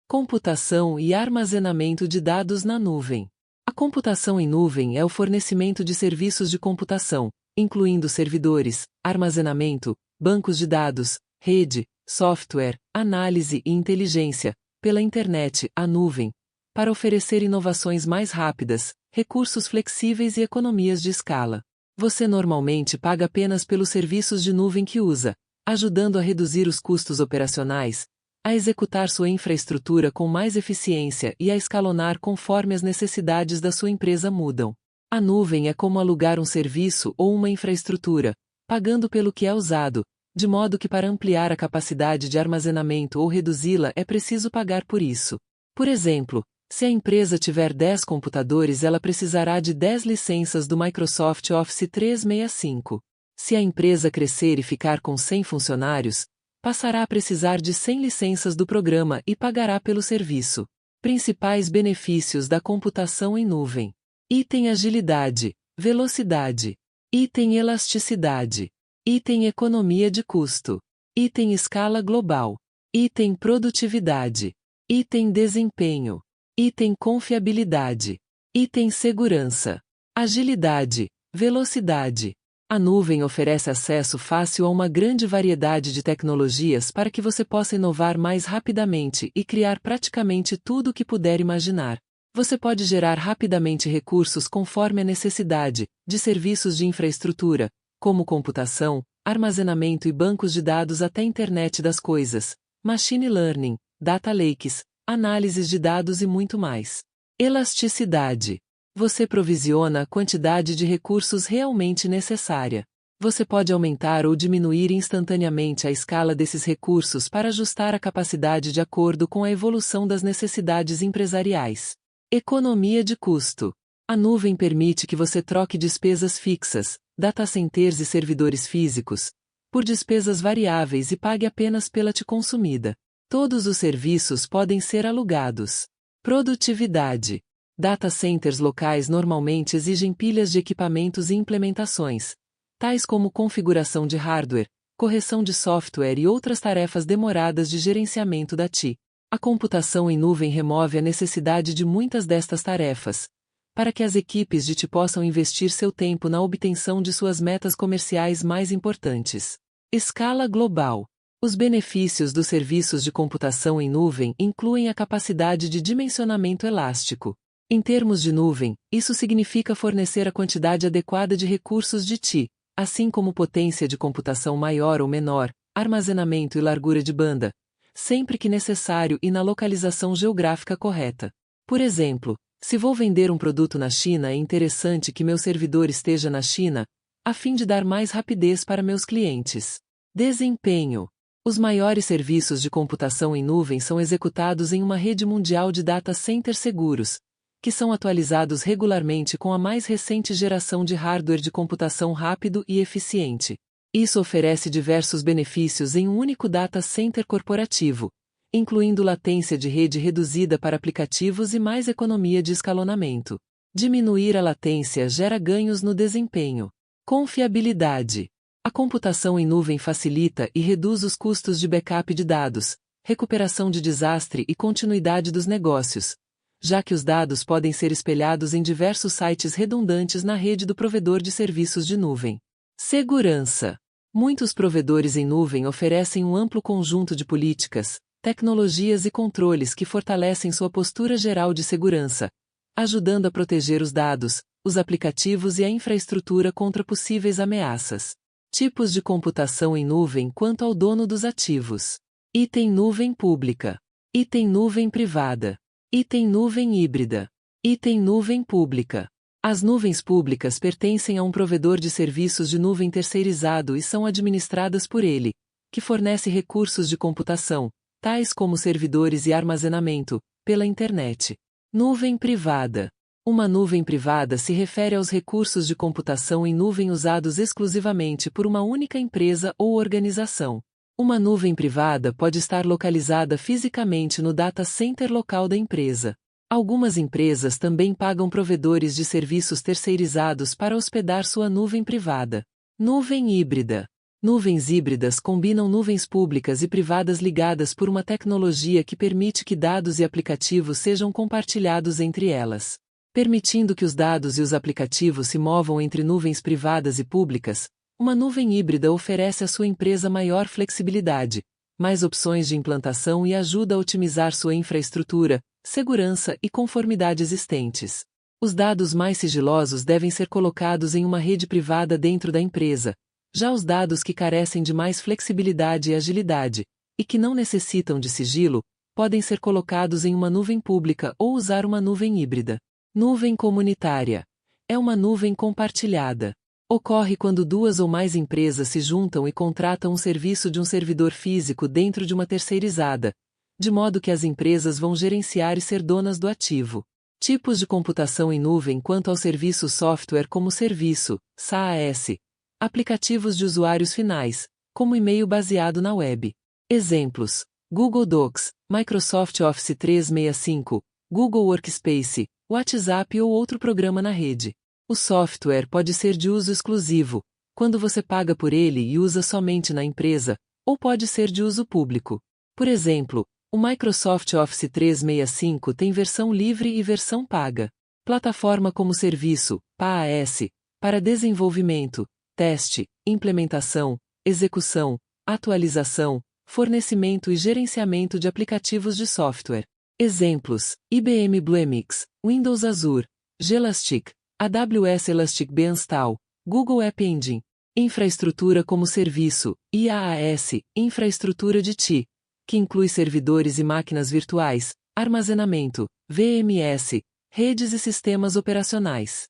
Computação e armazenamento de dados na nuvem. A computação em nuvem é o fornecimento de serviços de computação, incluindo servidores, armazenamento, bancos de dados, rede, software, análise e inteligência, pela internet, a nuvem, para oferecer inovações mais rápidas, recursos flexíveis e economias de escala. Você normalmente paga apenas pelos serviços de nuvem que usa, ajudando a reduzir os custos operacionais, a executar sua infraestrutura com mais eficiência e a escalonar conforme as necessidades da sua empresa mudam. A nuvem é como alugar um serviço ou uma infraestrutura, pagando pelo que é usado, de modo que para ampliar a capacidade de armazenamento ou reduzi-la é preciso pagar por isso. Por exemplo, se a empresa tiver 10 computadores, ela precisará de 10 licenças do Microsoft Office 365. Se a empresa crescer e ficar com 100 funcionários, passará a precisar de 100 licenças do programa e pagará pelo serviço. Principais benefícios da computação em nuvem. Item agilidade, velocidade. Item elasticidade. Item economia de custo. Item escala global. Item produtividade. Item desempenho. Item confiabilidade. Item segurança. Agilidade, velocidade. A nuvem oferece acesso fácil a uma grande variedade de tecnologias para que você possa inovar mais rapidamente e criar praticamente tudo o que puder imaginar. Você pode gerar rapidamente recursos conforme a necessidade, de serviços de infraestrutura, como computação, armazenamento e bancos de dados até Internet das coisas, machine learning, data lakes, análises de dados e muito mais. Elasticidade. Você provisiona a quantidade de recursos realmente necessária. Você pode aumentar ou diminuir instantaneamente a escala desses recursos para ajustar a capacidade de acordo com a evolução das necessidades empresariais. Economia de custo. A nuvem permite que você troque despesas fixas, data centers e servidores físicos, por despesas variáveis e pague apenas pela consumida. Todos os serviços podem ser alugados. Produtividade. Data centers locais normalmente exigem pilhas de equipamentos e implementações, tais como configuração de hardware, correção de software e outras tarefas demoradas de gerenciamento da TI. A computação em nuvem remove a necessidade de muitas destas tarefas, para que as equipes de TI possam investir seu tempo na obtenção de suas metas comerciais mais importantes. Escala global. Os benefícios dos serviços de computação em nuvem incluem a capacidade de dimensionamento elástico. Em termos de nuvem, isso significa fornecer a quantidade adequada de recursos de TI, assim como potência de computação maior ou menor, armazenamento e largura de banda, sempre que necessário e na localização geográfica correta. Por exemplo, se vou vender um produto na China, é interessante que meu servidor esteja na China, a fim de dar mais rapidez para meus clientes. Desempenho. Os maiores serviços de computação em nuvem são executados em uma rede mundial de data centers seguros, que são atualizados regularmente com a mais recente geração de hardware de computação rápido e eficiente. Isso oferece diversos benefícios em um único data center corporativo, incluindo latência de rede reduzida para aplicativos e mais economia de escalonamento. Diminuir a latência gera ganhos no desempenho. Confiabilidade. A computação em nuvem facilita e reduz os custos de backup de dados, recuperação de desastre e continuidade dos negócios, já que os dados podem ser espelhados em diversos sites redundantes na rede do provedor de serviços de nuvem. Segurança. Muitos provedores em nuvem oferecem um amplo conjunto de políticas, tecnologias e controles que fortalecem sua postura geral de segurança, ajudando a proteger os dados, os aplicativos e a infraestrutura contra possíveis ameaças. Tipos de computação em nuvem quanto ao dono dos ativos. Item nuvem pública. Item nuvem privada. Item nuvem híbrida. Item nuvem pública. As nuvens públicas pertencem a um provedor de serviços de nuvem terceirizado e são administradas por ele, que fornece recursos de computação, tais como servidores e armazenamento, pela internet. Nuvem privada. Uma nuvem privada se refere aos recursos de computação em nuvem usados exclusivamente por uma única empresa ou organização. Uma nuvem privada pode estar localizada fisicamente no data center local da empresa. Algumas empresas também pagam provedores de serviços terceirizados para hospedar sua nuvem privada. Nuvem híbrida. Nuvens híbridas combinam nuvens públicas e privadas ligadas por uma tecnologia que permite que dados e aplicativos sejam compartilhados entre elas. Permitindo que os dados e os aplicativos se movam entre nuvens privadas e públicas, uma nuvem híbrida oferece à sua empresa maior flexibilidade, mais opções de implantação e ajuda a otimizar sua infraestrutura, segurança e conformidade existentes. Os dados mais sigilosos devem ser colocados em uma rede privada dentro da empresa. Já os dados que carecem de mais flexibilidade e agilidade, e que não necessitam de sigilo, podem ser colocados em uma nuvem pública ou usar uma nuvem híbrida. Nuvem comunitária. É uma nuvem compartilhada. Ocorre quando duas ou mais empresas se juntam e contratam um serviço de um servidor físico dentro de uma terceirizada, de modo que as empresas vão gerenciar e ser donas do ativo. Tipos de computação em nuvem quanto ao serviço software como serviço, SaaS. Aplicativos de usuários finais, como e-mail baseado na web. Exemplos: Google Docs, Microsoft Office 365, Google Workspace, WhatsApp ou outro programa na rede. O software pode ser de uso exclusivo, quando você paga por ele e usa somente na empresa, ou pode ser de uso público. Por exemplo, o Microsoft Office 365 tem versão livre e versão paga. Plataforma como serviço, PaaS, para desenvolvimento, teste, implementação, execução, atualização, fornecimento e gerenciamento de aplicativos de software. Exemplos: IBM Bluemix, Windows Azure, Gelastic, AWS Elastic Beanstal, Google App Engine. Infraestrutura como serviço, IaaS, infraestrutura de TI, que inclui servidores e máquinas virtuais, armazenamento, VMS, redes e sistemas operacionais.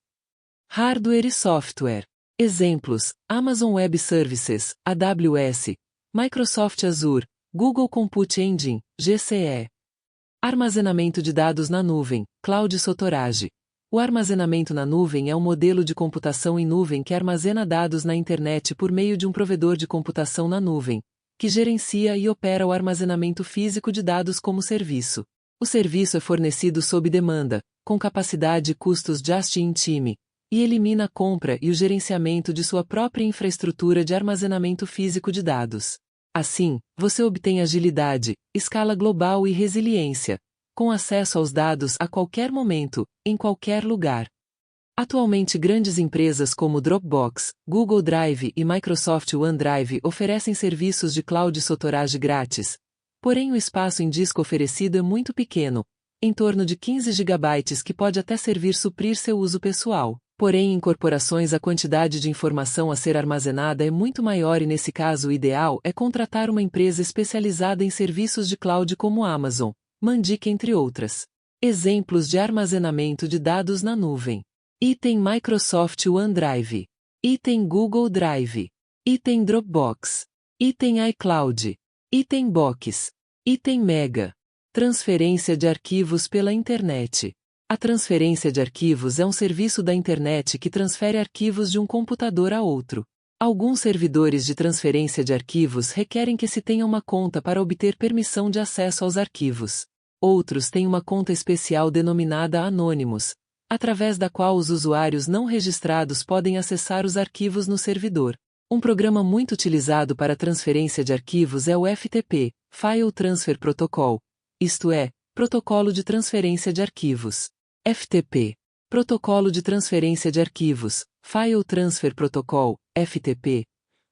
Hardware e software. Exemplos: Amazon Web Services, AWS, Microsoft Azure, Google Compute Engine, GCE. Armazenamento de dados na nuvem, Cloud Storage. O armazenamento na nuvem é um modelo de computação em nuvem que armazena dados na internet por meio de um provedor de computação na nuvem, que gerencia e opera o armazenamento físico de dados como serviço. O serviço é fornecido sob demanda, com capacidade e custos just-in-time, e elimina a compra e o gerenciamento de sua própria infraestrutura de armazenamento físico de dados. Assim, você obtém agilidade, escala global e resiliência, com acesso aos dados a qualquer momento, em qualquer lugar. Atualmente grandes empresas como Dropbox, Google Drive e Microsoft OneDrive oferecem serviços de cloud storage grátis, porém o espaço em disco oferecido é muito pequeno, em torno de 15 GB que pode até servir suprir seu uso pessoal. Porém em corporações a quantidade de informação a ser armazenada é muito maior e nesse caso o ideal é contratar uma empresa especializada em serviços de cloud como Amazon, Mandic entre outras. Exemplos de armazenamento de dados na nuvem. Item Microsoft OneDrive. Item Google Drive. Item Dropbox. Item iCloud. Item Box. Item Mega. Transferência de arquivos pela internet. A transferência de arquivos é um serviço da internet que transfere arquivos de um computador a outro. Alguns servidores de transferência de arquivos requerem que se tenha uma conta para obter permissão de acesso aos arquivos. Outros têm uma conta especial denominada Anonymous, através da qual os usuários não registrados podem acessar os arquivos no servidor. Um programa muito utilizado para transferência de arquivos é o FTP, File Transfer Protocol, isto é, Protocolo de Transferência de Arquivos. FTP. Protocolo de Transferência de Arquivos, File Transfer Protocol, FTP.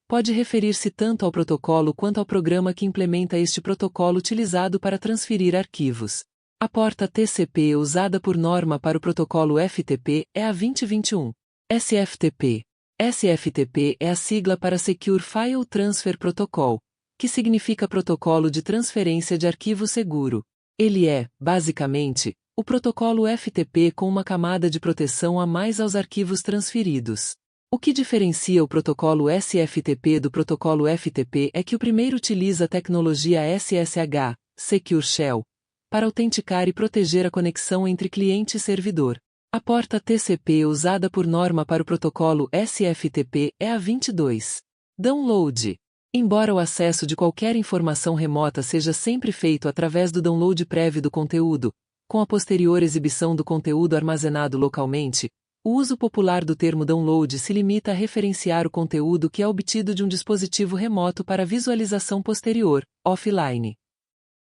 Pode referir-se tanto ao protocolo quanto ao programa que implementa este protocolo utilizado para transferir arquivos. A porta TCP usada por norma para o protocolo FTP é a 2021. SFTP. SFTP é a sigla para Secure File Transfer Protocol, que significa Protocolo de Transferência de Arquivo Seguro. Ele é, basicamente, o protocolo FTP com uma camada de proteção a mais aos arquivos transferidos. O que diferencia o protocolo SFTP do protocolo FTP é que o primeiro utiliza a tecnologia SSH, Secure Shell, para autenticar e proteger a conexão entre cliente e servidor. A porta TCP usada por norma para o protocolo SFTP é a 22. Download. Embora o acesso de qualquer informação remota seja sempre feito através do download prévio do conteúdo, com a posterior exibição do conteúdo armazenado localmente, O uso popular do termo download se limita a referenciar o conteúdo que é obtido de um dispositivo remoto para visualização posterior, offline.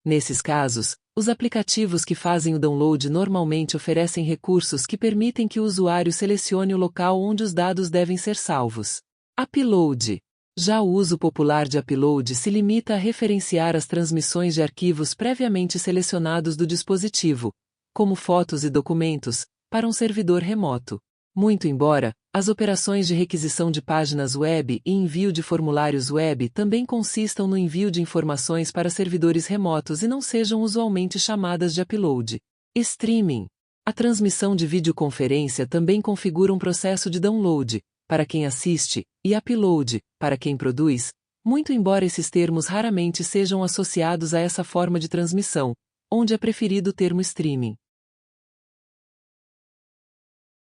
Nesses casos, os aplicativos que fazem o download normalmente oferecem recursos que permitem que o usuário selecione o local onde os dados devem ser salvos. Upload. Já o uso popular de upload se limita a referenciar as transmissões de arquivos previamente selecionados do dispositivo, como fotos e documentos, para um servidor remoto. Muito embora, as operações de requisição de páginas web e envio de formulários web também consistam no envio de informações para servidores remotos e não sejam usualmente chamadas de upload. Streaming. A transmissão de videoconferência também configura um processo de download, para quem assiste, e upload, para quem produz, muito embora esses termos raramente sejam associados a essa forma de transmissão, onde é preferido o termo streaming.